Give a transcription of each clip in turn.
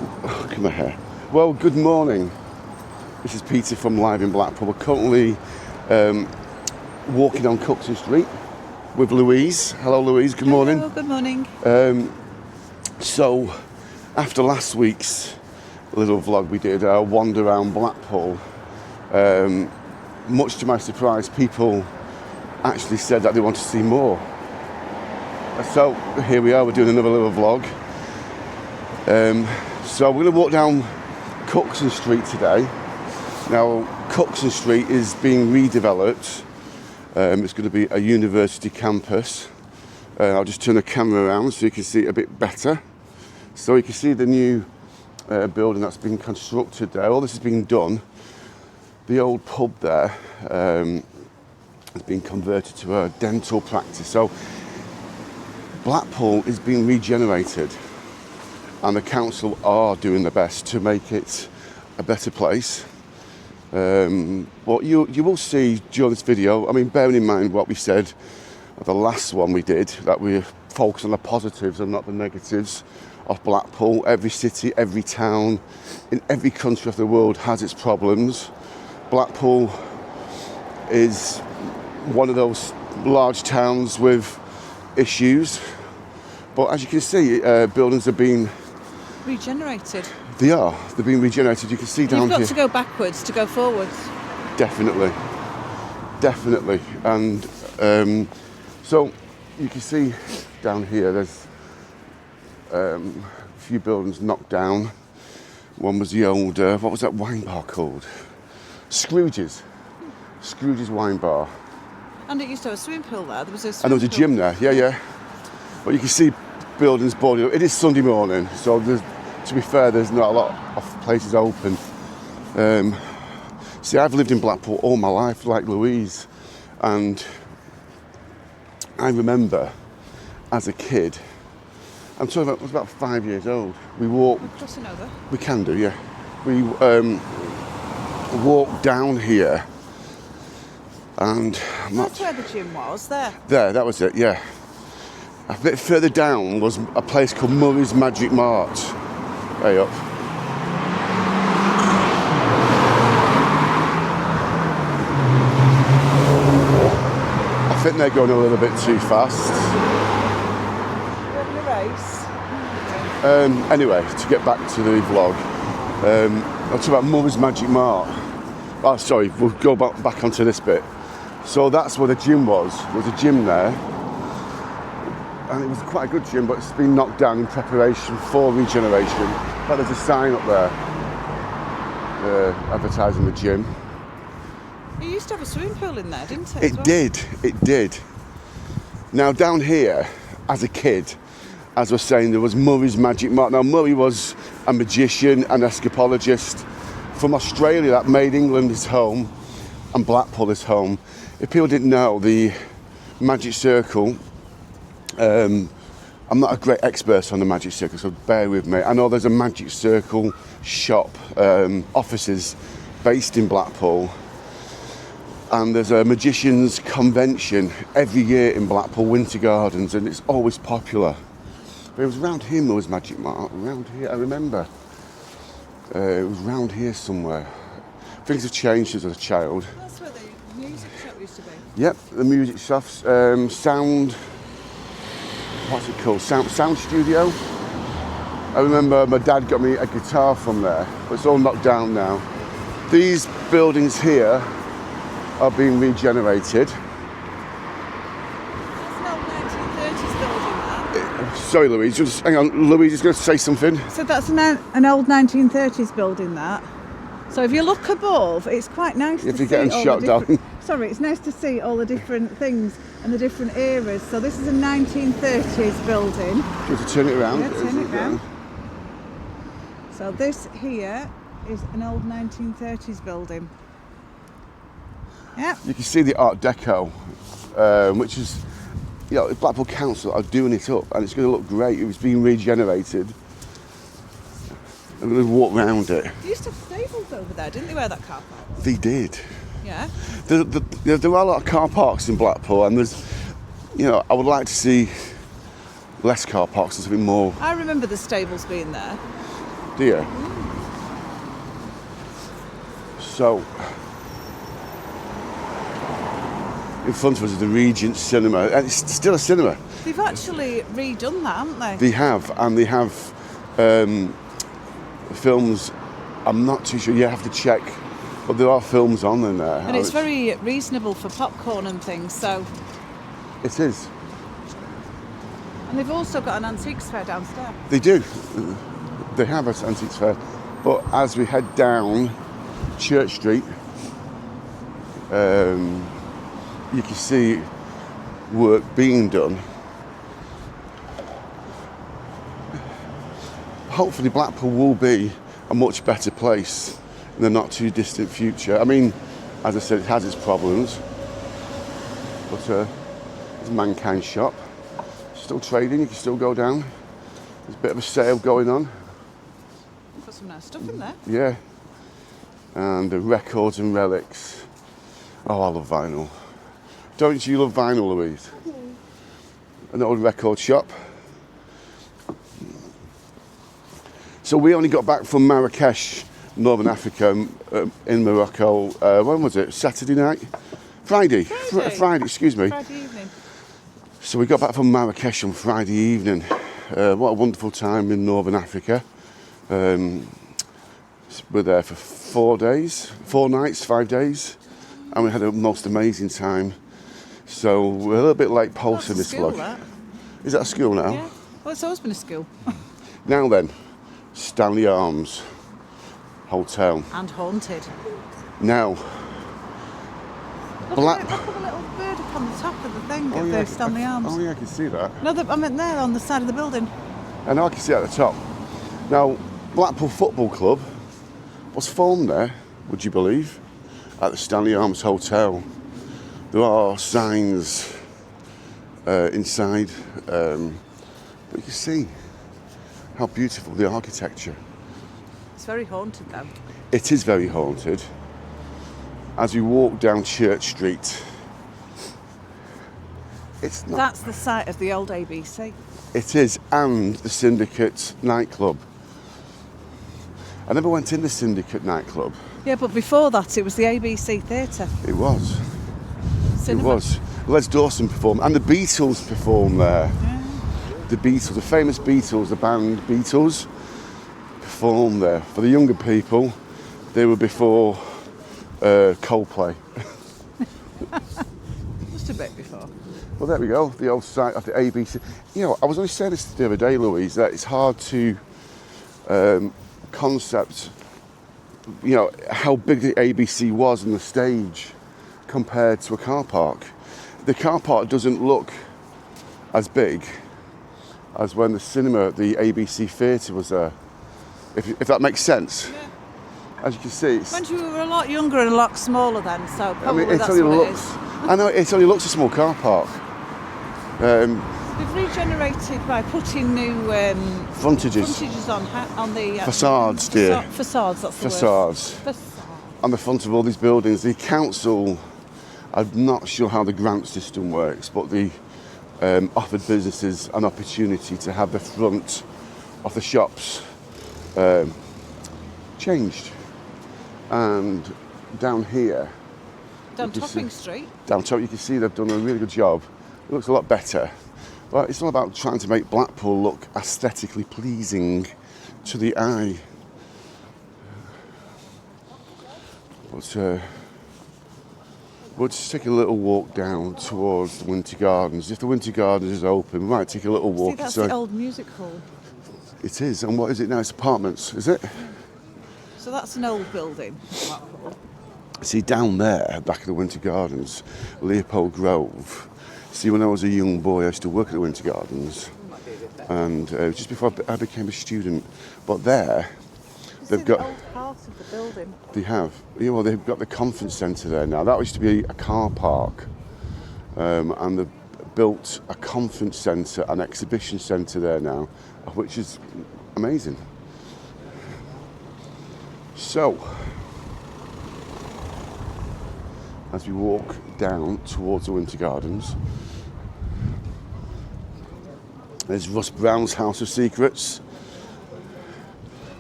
Look at my hair. Well, good morning. This is Peter from Live in Blackpool. We're currently walking on Cookson Street with Louise. Hello, Louise. Good morning. Hello, good morning. So, after last week's little vlog we did, our wander around Blackpool, much to my surprise, people actually said that they want to see more. So, here we are, we're doing another little vlog. So we're going to walk down Cookson Street today. Now, Cookson Street is being redeveloped. It's going to be a university campus. I'll just turn the camera around so you can see it a bit better. So you can see the new building that's been constructed there. All this has been done. The old pub there has been converted to a dental practice. So Blackpool is being regenerated, and the council are doing their best to make it a better place. What you will see during this video, I mean, bearing in mind what we said at the last one we did, that we focus on the positives and not the negatives of Blackpool. Every city, every town, in every country of the world has its problems. Blackpool is one of those large towns with issues, but as you can see, buildings are being Regenerated. They're being regenerated. You can see down here. You've got to go backwards to go forwards. Definitely. And so you can see down here there's a few buildings knocked down. One was the old, what was that wine bar called? Scrooge's Wine Bar. And it used to have a swimming pool there. There was a And there was a gym there, yeah. But you can see buildings boarded up. It is Sunday morning, so to be fair, there's not a lot of places open. See, I've lived in Blackpool all my life, like Louise, and I remember as a kid, I'm talking about, I was about 5 years old. We walked. Crossing over. We can do, yeah. We walked down here, and That's where the gym was. There. that was it, yeah. A bit further down was a place called Murray's Magic Mart. Way up. I think they're going a little bit too fast. We're having a race. Anyway, to get back to the vlog, I'll talk about Murray's Magic Mart. Oh, sorry, we'll go back onto this bit. So that's where the gym was. There was a gym there. And it was quite a good gym, but it's been knocked down in preparation for regeneration. But there's a sign up there advertising the gym. It used to have a swimming pool in there, didn't it? It did. Now down here, as a kid, as we're saying, there was Murray's Magic Mart. Now Murray was a magician, an escapologist from Australia that made England his home and Blackpool his home. If people didn't know, the Magic Circle, I'm not a great expert on the Magic Circle, so bear with me. I know there's a Magic Circle shop, offices based in Blackpool, and there's a magician's convention every year in Blackpool, Winter Gardens, and it's always popular. But it was around here, Murray's Magic Mart, around here, I remember. It was around here somewhere. Things have changed as a child. That's where the music shop used to be. Yep, the music shops, sound. What's it called? Sound studio. I remember my dad got me a guitar from there, but it's all knocked down now. These buildings here are being regenerated. That's an old 1930s building, that. Sorry, Louise, just hang on. Louise is going to say something. So that's an old 1930s building, that. So if you look above, it's quite nice If to you're see getting all shot the down. different... Sorry, it's nice to see all the different things and the different eras. So this is a 1930s building. Do you want to turn it around? Yeah, turn it round. So this here is an old 1930s building. Yeah. You can see the Art Deco, which is, Blackpool Council are doing it up, and it's going to look great. It was being regenerated. I'm going to walk round it. They used to have stables over there, didn't they, where that car park was? They did. Yeah. There are a lot of car parks in Blackpool, and there's, I would like to see less car parks and something more. I remember the stables being there. do you? So, in front of us is the Regent Cinema, and it's still a cinema. They've actually redone that, haven't they? They have, and they have films. I'm not too sure. You have to check, but there are films on in there. And it's very reasonable for popcorn and things. So. It is. And they've also got an antiques fair downstairs. They do. They have an antiques fair, but as we head down Church Street, you can see work being done. Hopefully Blackpool will be a much better place in the not too distant future. I mean, as I said, it has its problems, but it's Mankind's shop. Still trading, you can still go down. There's a bit of a sale going on. Got some nice stuff in there. Yeah. And the records and relics. Oh, I love vinyl. Don't you love vinyl, Louise? An old record shop. So we only got back from Marrakesh, Northern Africa, in Morocco. When was it? Saturday night? Friday, excuse me. Friday evening. So we got back from Marrakesh on Friday evening. What a wonderful time in Northern Africa. We're there for 4 nights, 5 days, and we had a most amazing time. So we're a little bit late posting this vlog. Is that a school now? Yeah. Well, it's always been a school. Now then, Stanley Arms Hotel. And haunted. Now, Look at the little bird up on the top of the thing of the Stanley Arms. Oh yeah, I can see that. No, I meant there on the side of the building. I know, I can see it at the top. Now, Blackpool Football Club was formed there, would you believe, at the Stanley Arms Hotel. There are signs inside, but you can see how beautiful the architecture. It's very haunted though. It is very haunted. As we walk down Church Street, it's not. That's the site of the old ABC. It is, and the Syndicate nightclub. I never went in the Syndicate nightclub. Yeah, but before that it was the ABC Theatre. It was. Cinema. It was. Les Dawson performed, and the Beatles performed there. Yeah. The Beatles, the famous Beatles, the band Beatles, performed there. For the younger people, they were before Coldplay. Just a bit before. Well, there we go, the old site of the ABC. You know, I was only saying this the other day, Louise, that it's hard to concept, you know, how big the ABC was on the stage compared to a car park. The car park doesn't look as big as when the cinema, the ABC Theatre was there, if that makes sense. Yeah. As you can see, it's, When you were a lot younger and a lot smaller then, so probably it that's only what looks, it is. I know, it only looks a small car park. We've regenerated by putting new Frontages. on the Facades, dear. Facades, that's the Facades. word. Facades. On the front of all these buildings. The council, I'm not sure how the grant system works, but they offered businesses an opportunity to have the front of the shops changed. And down here, Down Topping Street. down top, you can see they've done a really good job. It looks a lot better. But it's all about trying to make Blackpool look aesthetically pleasing to the eye. But we'll just take a little walk down towards the Winter Gardens. If the Winter Gardens is open, we might take a little walk. See, that's the old music hall. It is, and what is it now? It's apartments, is it? So that's an old building. Blackpool. See, down there, back at the Winter Gardens, Leopold Grove. See, when I was a young boy, I used to work at the Winter Gardens, and just before I became a student. But there, they've got the old part of the building. They have. Yeah, well, they've got the conference centre there now. That used to be a car park, and they've built a conference centre, an exhibition centre there now, which is amazing. So, as we walk down towards the Winter Gardens, there's Russ Brown's House of Secrets.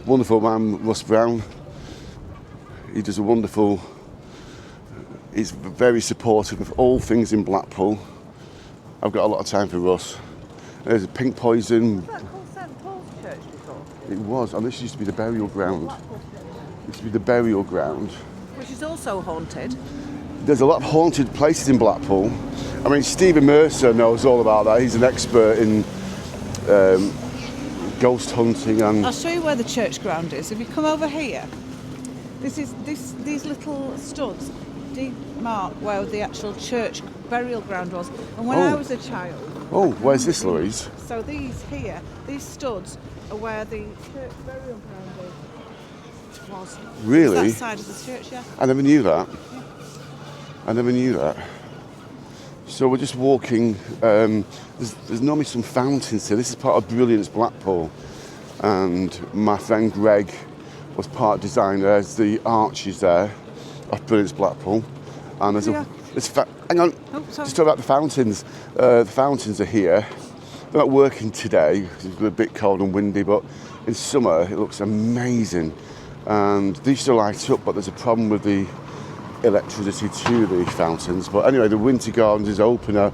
wonderful man, Russ Brown. He does a wonderful, he's very supportive of all things in Blackpool. I've got a lot of time for Russ. There's a Pink Poison. Was that called St Paul's Church before? It was, and this used to be the burial ground. It used to be the burial ground. Which is also haunted. There's a lot of haunted places in Blackpool. I mean, Stephen Mercer knows all about that. He's an expert in ghost hunting and... I'll show you where the church ground is. If you come over here, these little studs demark where the actual church burial ground was. And when I was a child... Oh, where's this, Louise? So these studs are where the church burial ground was. Really? It's that side of the church, yeah. I never knew that. Yeah. I never knew that. So we're just walking. There's normally some fountains here. This is part of Brilliance Blackpool, and my friend Greg was part designer. There's the arches there of Brilliance Blackpool, and there's hang on. Oh, sorry. Just talk about the fountains. The fountains are here. They're not working today because it's a bit cold and windy, but in summer it looks amazing. And these still light up, but there's a problem with the electricity to the fountains. But anyway, the Winter Gardens is open. I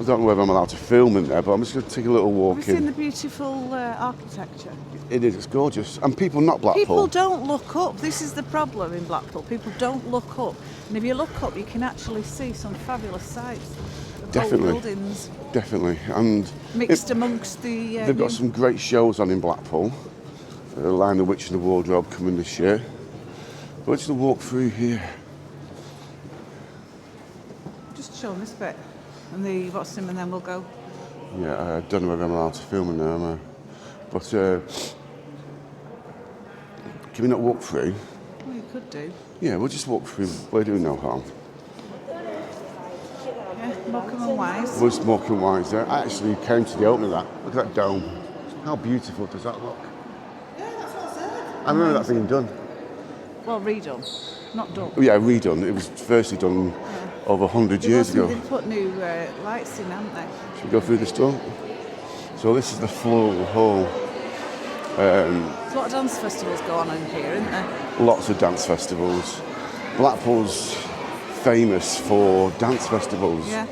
don't know whether I'm allowed to film in there, but I'm just going to take a little walk Have you in. seen the beautiful architecture? It is, it's gorgeous. And people not Blackpool. People don't look up. This is the problem in Blackpool. People don't look up. And if you look up, you can actually see some fabulous sights of Definitely. old buildings. Definitely. And Mixed amongst the... they've got some great shows on in Blackpool. Lion, the Witch and the Wardrobe coming this year. But we're just going to walk through here. Just show them this bit. And the what's them, and then we'll go. Yeah, I don't know whether I'm allowed to film in there, am I? But can we not walk through? Well, you could do. Yeah, we'll just walk through. We're doing no harm. Yeah, Morecambe and Wise. Was Morecambe and Wise there? I actually came to the opening of that. Look at that dome. How beautiful does that look? Yeah, that's what I said. I remember that being done. Well, redone, not done. Yeah, redone. It was firstly done over 100 years ago. They put new lights in, haven't they? Should we go through this door? So this is the floral hall. There's a lot of dance festivals go on in here, isn't there? Lots of dance festivals. Blackpool's famous for dance festivals. Yeah.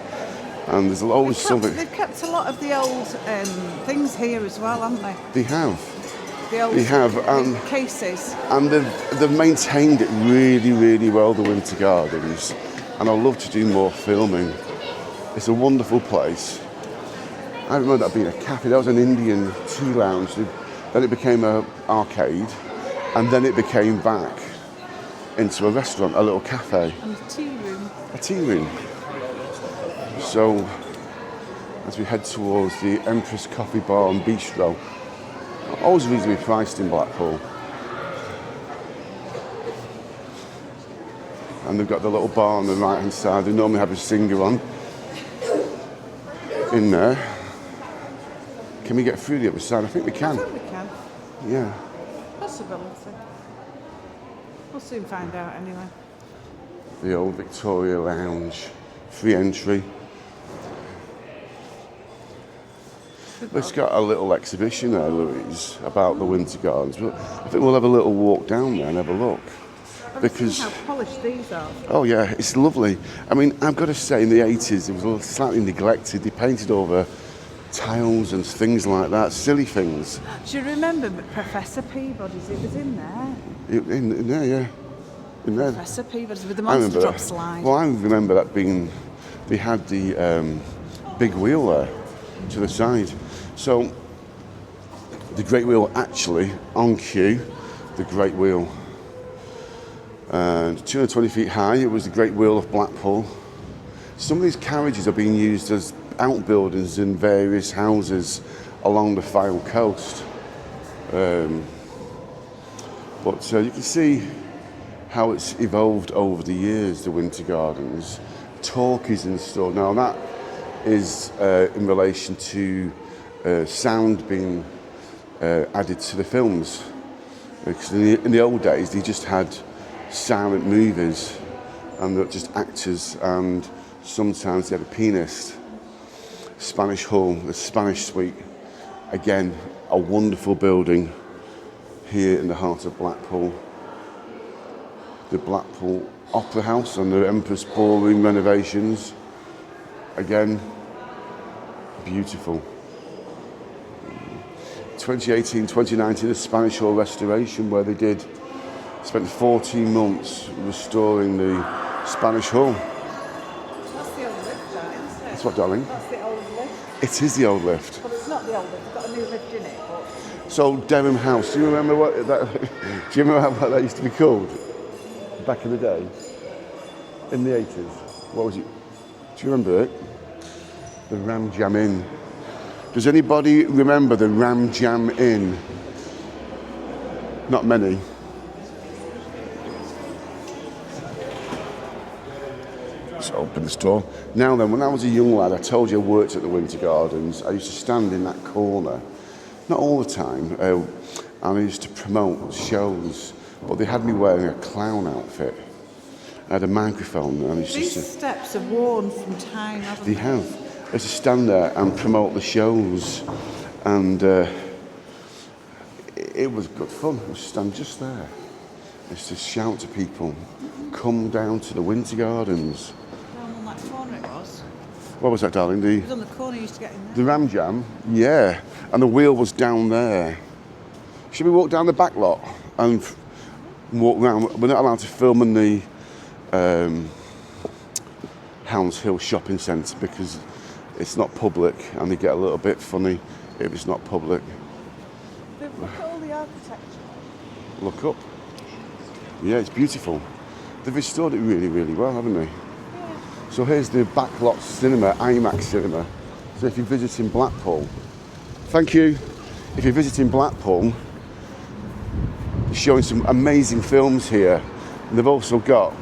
And there's always something. They've kept a lot of the old things here as well, haven't they? They have. The old They have. cases. And they've maintained it really, really well, the Winter Gardens. And I'd love to do more filming. It's a wonderful place. I remember that being a cafe. That was an Indian tea lounge. Then it became an arcade. And then it became back into a restaurant, a little cafe. And a tea room. A tea room. So, as we head towards the Empress Coffee Bar and Bistro, always reasonably priced in Blackpool. And they've got the little bar on the right hand side. They normally have a singer on in there. Can we get through the other side? I think we can. I think we can. Yeah. Possibility. We'll soon find out anyway. The old Victoria Lounge. Free entry. It's got a little exhibition there, Louise, about the Winter Gardens. But I think we'll have a little walk down there and have a look. Because how polished these are. oh yeah, it's lovely. I mean, I've got to say, in the 80s, it was slightly neglected. They painted over tiles and things like that, silly things. Do you remember Professor Peabody's? It was in there. In there, yeah. In there. Professor Peabody's with the monster drop slide. Well, I remember that being, they had the big wheel there to the side. So, the Great Wheel actually, on cue, the Great Wheel. And 220 feet high, it was the Great Wheel of Blackpool. Some of these carriages are being used as outbuildings in various houses along the Fylde coast. But you can see how it's evolved over the years, the Winter Gardens. Talkies installed. Now that is in relation to sound being added to the films. Because in the old days, they just had silent movies and they're just actors, and sometimes they had a pianist. Spanish Hall, the Spanish Suite, again a wonderful building here in the heart of Blackpool. The Blackpool Opera House and the Empress Ballroom renovations. Again, beautiful. 2018, 2019, the Spanish Hall restoration, where they spent 14 months restoring the Spanish Hall. That's the old lift, that, isn't it? That's what, darling? That's the old lift. It is the old lift. Well, it's not the old lift. It's got a new lift in it. But So Derham House, do you remember what that? Do you remember what that used to be called back in the day, in the 80s? What was it? Do you remember it? The Ram Jam Inn. Does anybody remember the Ram Jam Inn? Not many. Let's open this door. Now then, when I was a young lad, I told you I worked at the Winter Gardens. I used to stand in that corner, not all the time, and I used to promote shows, but they had me wearing a clown outfit. I had a microphone and I used these to steps are worn from time, haven't they have. I used to stand there and promote the shows, and it was good fun. I used to stand just there. I used to shout to people, come down to the Winter Gardens. Down on that corner it was. What was that, darling? It was on the corner you used to get in there. The Ram Jam? Yeah. And the wheel was down there. Should we walk down the back lot and walk round? We're not allowed to film in the Hounds Hill shopping centre because it's not public, and they get a little bit funny if it's not public. Look at all the architecture. Look up. Yeah, it's beautiful. They've restored it really, really well, haven't they? Yeah. So here's the backlot cinema, IMAX cinema. So if you're visiting Blackpool, thank you. If you're visiting Blackpool, they're showing some amazing films here. And they've also got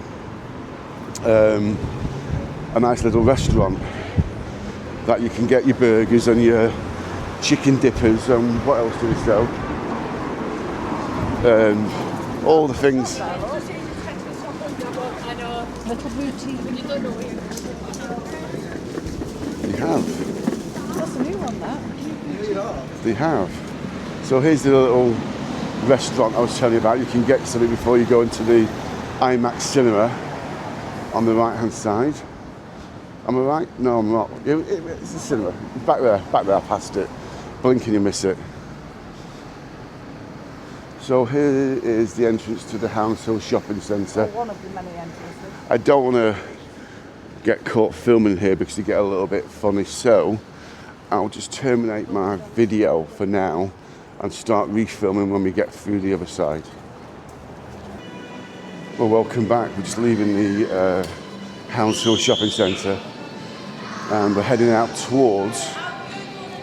a nice little restaurant that you can get your burgers and your chicken dippers and what else do they sell? All the things. Little boutique. They have. That's a new one, that. They have. So here's the little restaurant I was telling you about. You can get something before you go into the IMAX cinema on the right hand side. Am I right? No, I'm not. It's the cinema. It's back there, past it. Blink and you miss it. So here is the entrance to the Hounds Hill Shopping Centre. One of the many entrances. I don't want to get caught filming here because they get a little bit funny, so I'll just terminate my video for now and start refilming when we get through the other side. Well, welcome back. We're just leaving the Hounds Hill Shopping Centre and we're heading out towards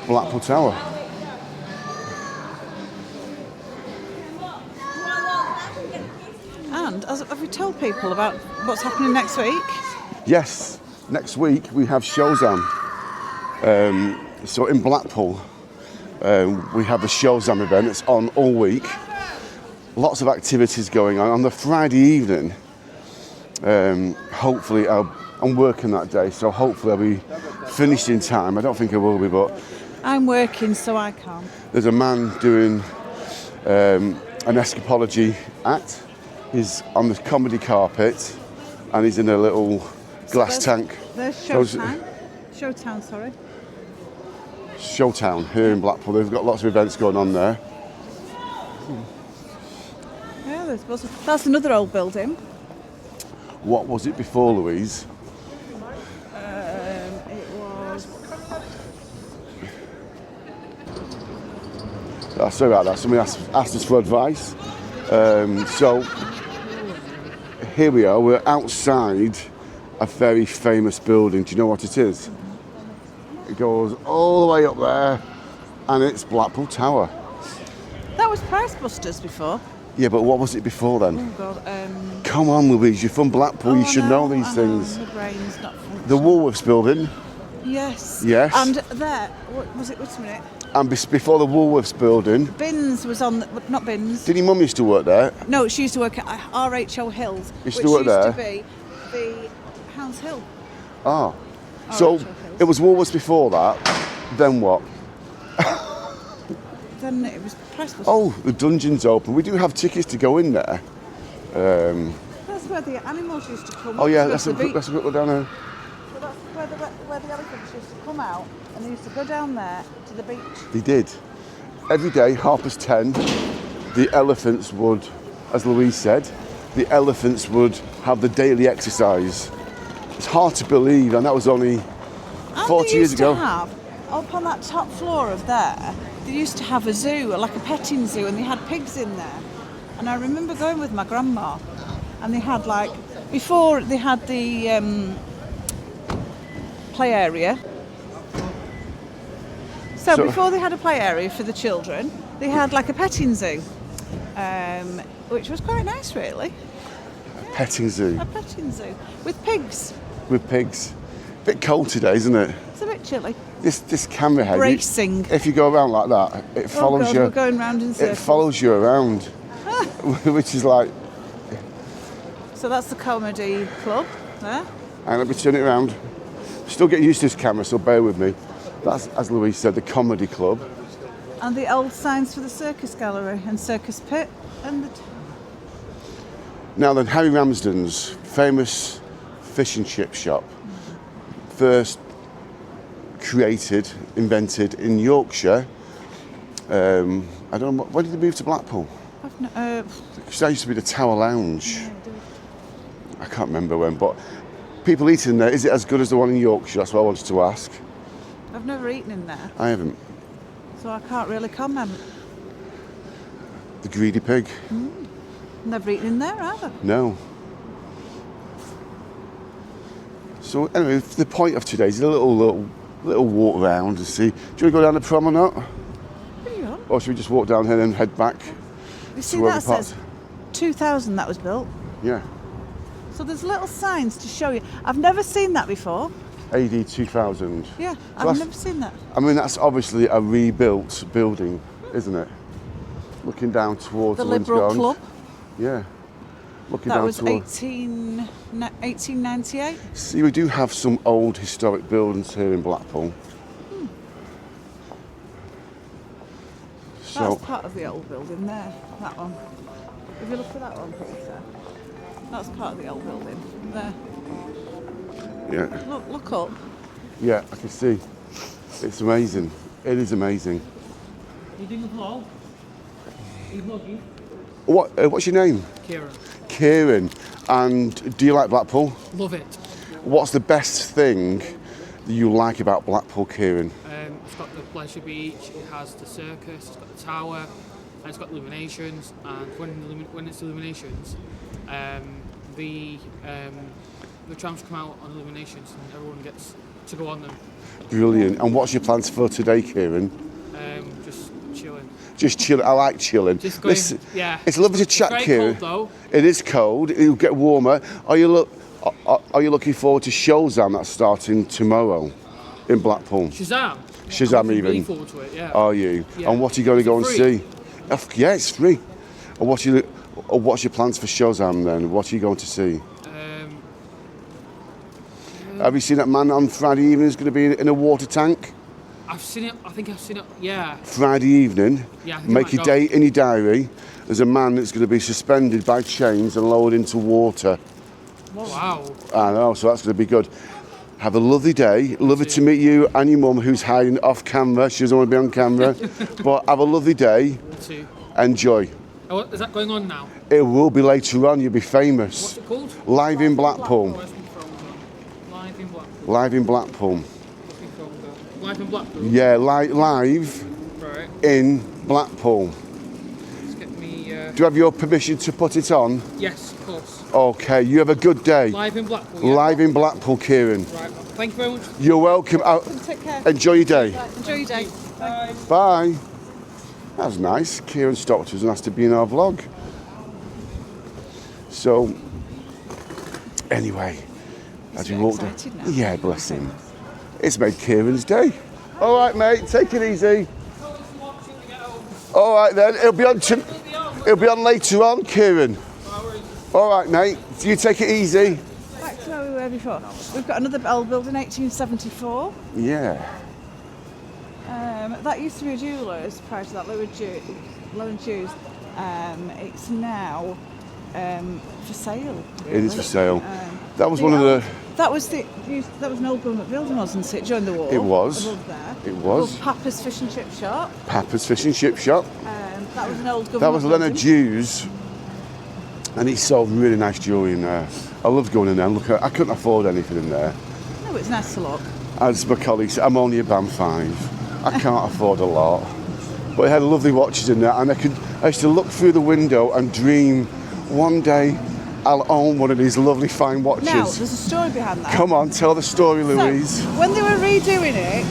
Blackpool Tower. And have we told people about what's happening next week? Yes, next week we have shows on. So in Blackpool, we have the Showzam event. It's on all week. Lots of activities going on. On the Friday evening, hopefully I'm working that day, so hopefully I'll be finished in time. I don't think I will be, but I'm working, so I can't. there's a man doing an escapology act. He's on the comedy carpet and he's in a little glass tank. There's So- Showtown, sorry. Showtown here in Blackpool. They've got lots of events going on there. Yeah, that's another old building. What was it before, Louise? It was. Sorry about that. Somebody asked us for advice. So here we are. We're outside a very famous building. Do you know what it is? It goes all the way up there, and it's Blackpool Tower. That was Price Busters before. Yeah, but what was it before then? Oh God. Come on, Louise. You're from Blackpool. You should know these things. My brain's not functioning. The Woolworths building, Yes. Yes. And there, what was it? Wait a minute. and before the Woolworths building, Bins was on. Not Bins. did your mum used to work there? No, she used to work at RHO Hills, Used which to work used there? to be the Hounds Hill. Ah. So Hills. it was Woolworths before that. Then what? then it was press was. Oh, the dungeon's open. We do have tickets to go in there. That's where the animals used to come. Oh yeah, to let's the beach. go down there. So that's where the elephants used to come out, and they used to go down there to the beach. They did. Every day, 10:30, the elephants would, as Louise said, the elephants would have the daily exercise. It's hard to believe, and that was only 40 years ago. Up on that top floor of there, they used to have a zoo, like a petting zoo, and they had pigs in there. And I remember going with my grandma, and they had before they had the play area. So before they had a play area for the children, they had like a petting zoo, which was quite nice, really. Petting zoo. A petting zoo with pigs. With pigs. Bit cold today, isn't it? It's a bit chilly. This camera head. Racing. If you go around like that, it follows you. We're going round in circles. It follows you around, which is like. So that's the comedy club there. And let me turn it around. Still getting used to this camera, so bear with me. That's, as Louise said, the comedy club. And the old signs for the circus gallery and circus pit and the. Now then, Harry Ramsden's famous fish and chip shop, first created, invented in Yorkshire. I don't know, when did they move to Blackpool? Because that used to be the Tower Lounge. I can't remember when, but people eating in there, is it as good as the one in Yorkshire? That's what I wanted to ask. I've never eaten in there. I haven't. So I can't really comment. The greedy pig? Never eaten in there either. No. So anyway, the point of today is a little walk around and see. Do you want to go down the prom or not? Yeah. Or should we just walk down here and head back? You see that says 2000 that was built. Yeah. So there's little signs to show you. I've never seen that before. AD 2000. Yeah, So I've never seen that. I mean, that's obviously a rebuilt building, isn't it? Looking down towards The Liberal Club. Yeah. Looking That down was towards. 1898. See, we do have some old historic buildings here in Blackpool. So, That's part of the old building there, that one. If you look at that one, Peter, that's part of the old building there. yeah. Look up. Yeah, I can see. It's amazing. It is amazing. You doing a vlog? Are you vlogging? What's your name? Kieran. Kieran. And do you like Blackpool? Love it. What's the best thing that you like about Blackpool, Kieran? It's got the Pleasure Beach, it has the circus, it's got the tower, and it's got illuminations. And when it's illuminations, the trams come out on illuminations, and everyone gets to go on them. Brilliant. And what's your plans for today, Kieran? Just chilling. Just chill. I like chilling. Just going. Listen, Yeah. it's lovely to It's chat, very Kieran. cold, though. It is cold. It'll get warmer. Are you looking forward to Showzam that's starting tomorrow in Blackpool? Shazam. Shazam I'm really even. forward to it. Yeah. Are you? Yeah. And what are you going to go and Is it see? free? Yeah, it's free. And what's your plans for Showzam then? What are you going to see? Have you seen that man on Friday evening who's going to be in a water tank? I've seen it. I think I've seen it. Yeah. Friday evening. Yeah, I think I Make might your go. date in your diary. There's a man that's going to be suspended by chains and lowered into water. Wow. I know, so that's going to be good. Have a lovely day. Lovely to meet you and your mum who's hiding off camera. She doesn't want to be on camera. But have a lovely day. Too. Enjoy. Oh, is that going on now? It will be later on. You'll be famous. What's it called? Live in Blackpool. Where's my phone gone? Live in Blackpool. Live in Blackpool. Where's my phone gone? Live in Blackpool. Yeah, live Right. in Blackpool. Let's get me. Do you have your permission to put it on? Yes, of course. Okay, you have a good day. Live in Blackpool. Yeah? Live in Blackpool, Kieran. Right. Thank you very much. You're welcome. Take care. Enjoy your day. Enjoy your day. Bye. Bye. That was nice. Kieran stopped us and asked to be in our vlog. So, anyway, as we walked excited now. yeah, bless him. It's made Kieran's day. All right, mate. Take it easy. All right then. It'll be on later on, Kieran. All right, mate. You take it easy. Back to where we were before. We've got another old building, 1874. Yeah. That used to be a jeweller's prior to that, Low and Shoes. It's now for sale. It is for sale. That was the one of the... That was an old government building, wasn't it, during the war? It was. Above there. It was. Above Papa's Fish and Chip Shop. Papa's Fish and Chip Shop. That was an old government That was Leonard building. Hughes, and he sold really nice jewellery in there. I loved going in there and look at. I couldn't afford anything in there. No, it's nice to look. As my colleague said, I'm only a band 5. I can't afford a lot. But it had lovely watches in there, and I used to look through the window and dream one day I'll own one of these lovely fine watches. Now, there's a story behind that. Come on, tell the story, Louise. So, when they were redoing it,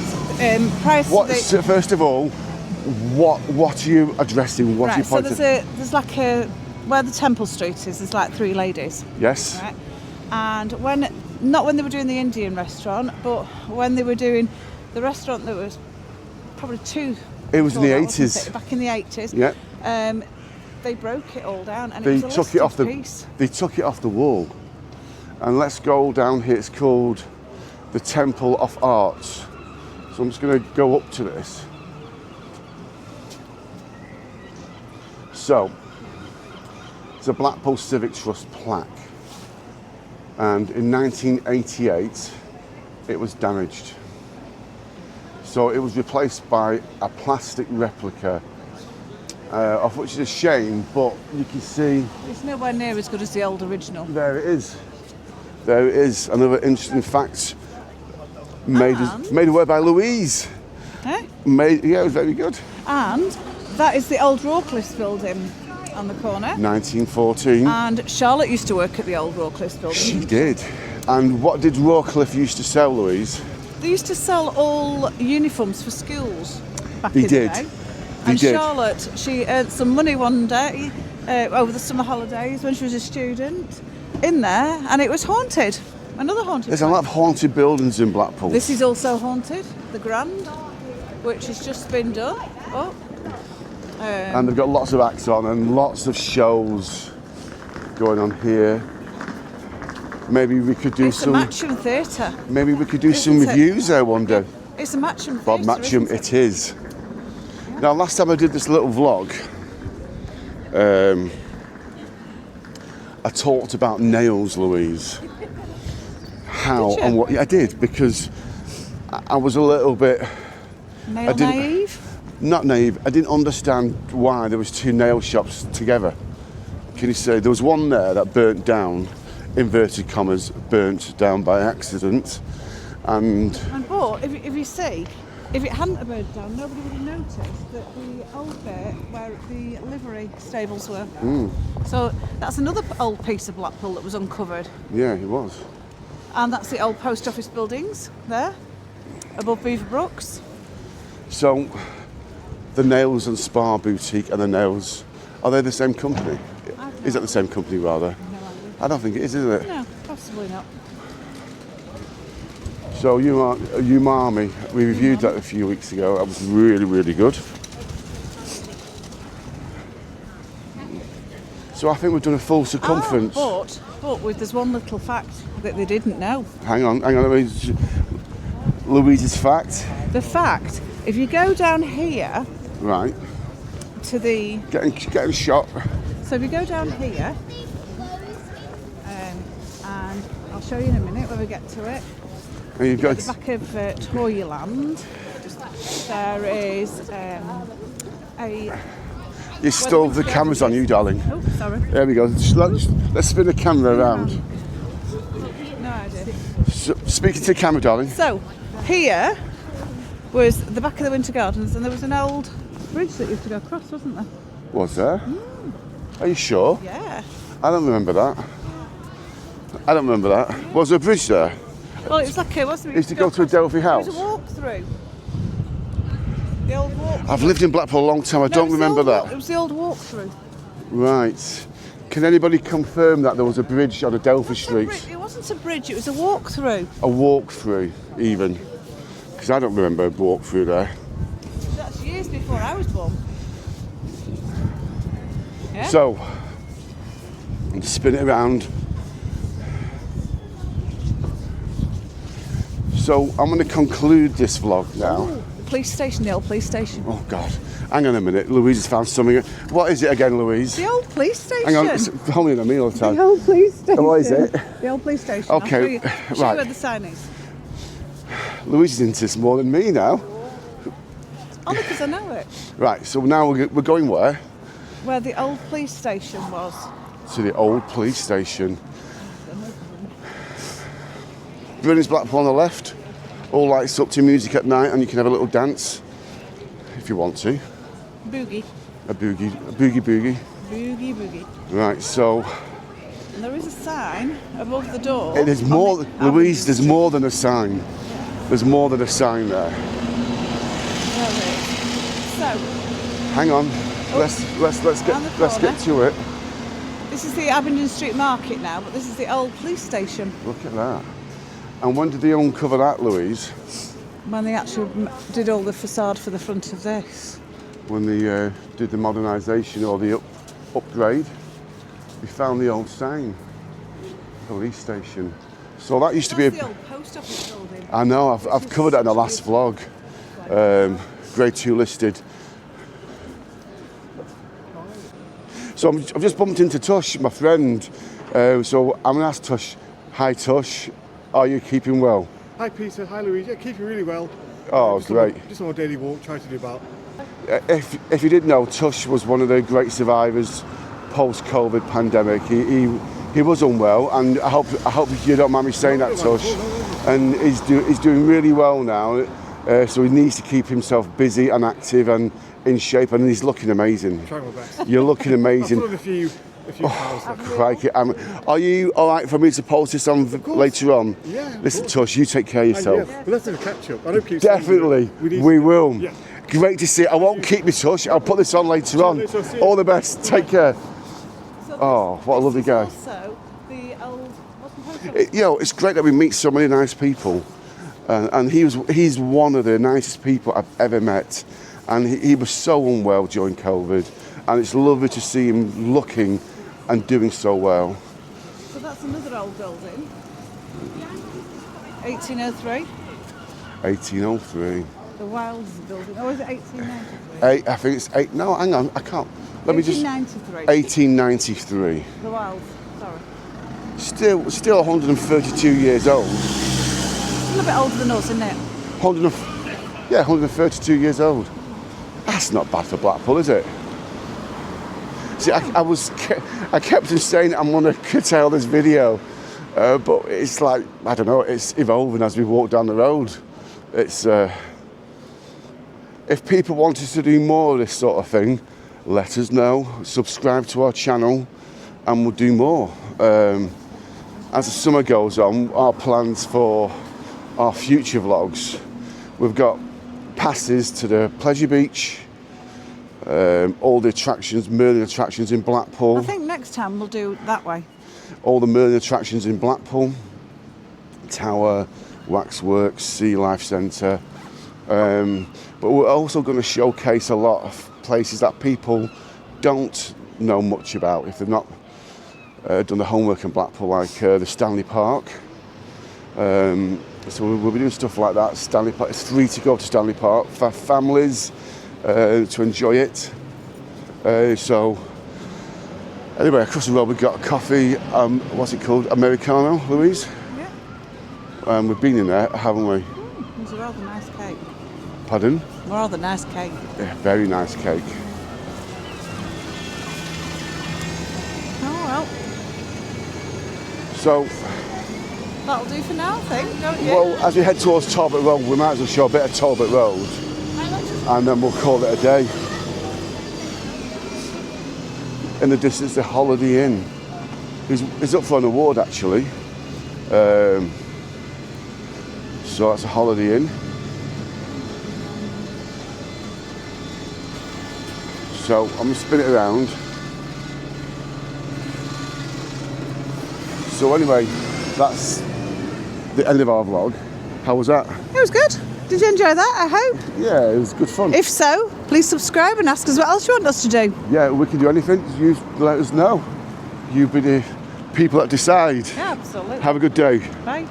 prior to So first of all, what are you addressing? What are you so pointing? there's like a where the Temple Street is. There's like 3 ladies. Yes. Right. And not when they were doing the Indian restaurant, but when they were doing the restaurant that was probably 2. It was in the wasn't 80s. it? Back in the 80s. Yeah. They broke it all down, and They it was a took it off listed piece. They took it off the wall. And let's go down here. It's called the Temple of Arts. So I'm just going to go up to this. So it's a Blackpool Civic Trust plaque. And in 1988, it was damaged. So it was replaced by a plastic replica, of which is a shame, but you can see It's nowhere near as good as the old original. there it is. There it is. Another interesting fact made away by Louise. Eh? Yeah, it was very good. And that is the old Rawcliffe building on the corner. 1914. And Charlotte used to work at the old Rawcliffe building. She did. And what did Rawcliffe used to sell, Louise? They used to sell all uniforms for schools back They in did. the day. They And did. Charlotte, she earned some money one day over the summer holidays when she was a student in there, and it was haunted. Another haunted There's a place. lot of haunted buildings in Blackpool. This is also haunted, the Grand, which has just been done. Oh. And they've got lots of acts on and lots of shows going on here. Maybe we could do It's some. a Matcham Theatre. Maybe we could do some Isn't it? reviews there one day. It's a Matcham Bob Theatre. Matcham, isn't it is. Now, last time I did this little vlog, I talked about nails, Louise. How Did you? and what? Yeah, I did, because I was a little bit Nail didn't- naive. not naive. I didn't understand why there was 2 nail shops together. Can you say there was one there that burnt down, inverted commas, burnt down by accident, and But if you see, if it hadn't have burned down, nobody would have noticed that the old bit where the livery stables were. So that's another old piece of Blackpool that was uncovered. yeah, it was. And that's the old post office buildings there, above Beaver Brooks. So, the Nails and Spa Boutique and the Nails, are they the same company? Is that the same company, rather? No idea. I don't think it is, isn't it? No, possibly not. So, Umami, we reviewed that a few weeks ago. That was really, really good. So, I think we've done a full circumference. But there's one little fact that they didn't know. Hang on. Louise's fact. The fact, if you go down here Right. to the... Getting shot. So if you go down here, and I'll show you in a minute when we get to it, And you've got at the back of Toyland, there is a... You stole the cameras on you, darling. Oh, sorry. There we go. Let's spin the camera around. No idea. So, speaking to the camera, darling. So, here was the back of the Winter Gardens, and there was an old bridge that used to go across, wasn't there? Was there? Are you sure? Yeah. I don't remember that. Was there a bridge there? Well, it was like a... Wasn't it? It used to go to Adelphi House. It was a walk-through. The old walk-through. I've lived in Blackpool a long time. I No, don't it was the remember old that. It was the old walk-through. Right. Can anybody confirm that there was a bridge on Adelphi Street? It wasn't a bridge, it was a walk-through. A walk-through, even. Because I don't remember a walk-through there. That's years before I was born. Yeah? So, spin it around. So, I'm going to conclude this vlog now. police station, the old police station. Oh God! Hang on a minute. Louise has found something. What is it again, Louise? The old police station. Hang on. It's holding on me all the time. The old police station. What is it? The old police station. Okay, I'll show you right. where the sign is. Louise is into this more than me now. Only because I know it. Right. So now we're going where? Where the old police station was. To the old police station. Britain's Blackpool on the left. All lights up to music at night, and you can have a little dance if you want to. Boogie. A boogie. Boogie, boogie. Right. So And there is a sign above the door. there's on more. the Louise, there's avenue. more than a sign. There's more than a sign there. There it is. So, Hang on. Let's round the get corner. to it. this is the Abingdon Street Market now, but this is the old police station. Look at that. And when did they uncover that, Louise? When they actually did all the facade for the front of this. When they did the modernisation or the upgrade, we found the old sign. Police station. So that used to be That's a... the old post office building. I know, I've covered that in the last vlog. Grade 2 listed. So I've just bumped into Tush, my friend. So I'm going to ask Tush, hi Tush, are you keeping well? Hi Peter, hi Louise. Yeah, keeping really well. Oh, Just great. Just on a daily walk, trying to do about. If you didn't know, Tush was one of the great survivors post-COVID pandemic. He was unwell, and I hope you don't mind me saying that, Tush. And he's doing really well now. So he needs to keep himself busy and active and in shape, and he's looking amazing. Trying my best. You're looking amazing. I've put on a few pounds. Crikey. Are you all right for me to post this on later on? Yeah, of Listen, course. Tush, you take care of yourself. Yeah, but let's have a catch up. I don't keep Definitely, we will. Yeah. Great to see you. I won't keep you, Tush. I'll put this on later on. later, I'll see you. All the best. Take care. So Oh, what a lovely this is guy. Also, the old. What's the post office? It's great that we meet so many nice people, and he's one of the nicest people I've ever met, and he was so unwell during COVID, and it's lovely to see him looking and doing so well. So that's another old building. 1803. 1803. The Wilds building. Or is it 1893? I think it's 8. No, hang on, I can't. Let me just. 1893. 1893. The Wilds. Sorry. Still 132 years old. Still a bit older than us, isn't it? 132 years old. That's not bad for Blackpool, is it? See, I kept on saying I'm going to curtail this video, but it's like, I don't know, it's evolving as we walk down the road. It's if people want us to do more of this sort of thing, let us know. Subscribe to our channel, and we'll do more. As the summer goes on, our plans for our future vlogs, we've got passes to the Pleasure Beach, all the attractions, Merlin attractions in Blackpool. I think next time we'll do that way. All the Merlin attractions in Blackpool, Tower, Waxworks, Sea Life Centre. But we're also going to showcase a lot of places that people don't know much about if they've not done the homework in Blackpool, like the Stanley Park. So we'll be doing stuff like that. Stanley Park, it's free to go to Stanley Park for families to enjoy it. So anyway, across the road we've got a coffee, what's it called? Americano, Louise? Yeah. We've been in there, haven't we? It was a rather nice cake. Pardon? Rather nice cake. Yeah, very nice cake. Oh well. So, That'll do for now, I think, don't you? well, as we head towards Talbot Road, we might as well show a bit of Talbot Road, and then we'll call it a day. In the distance, the Holiday Inn is up for an award, actually. So that's a Holiday Inn. So I'm going to spin it around. So anyway, that's the end of our vlog. How was that? It was good. Did you enjoy that, I hope? Yeah, it was good fun. If so, please subscribe and ask us what else you want us to do. Yeah, we can do anything. You let us know. You be the people that decide. Yeah, absolutely. Have a good day. Bye.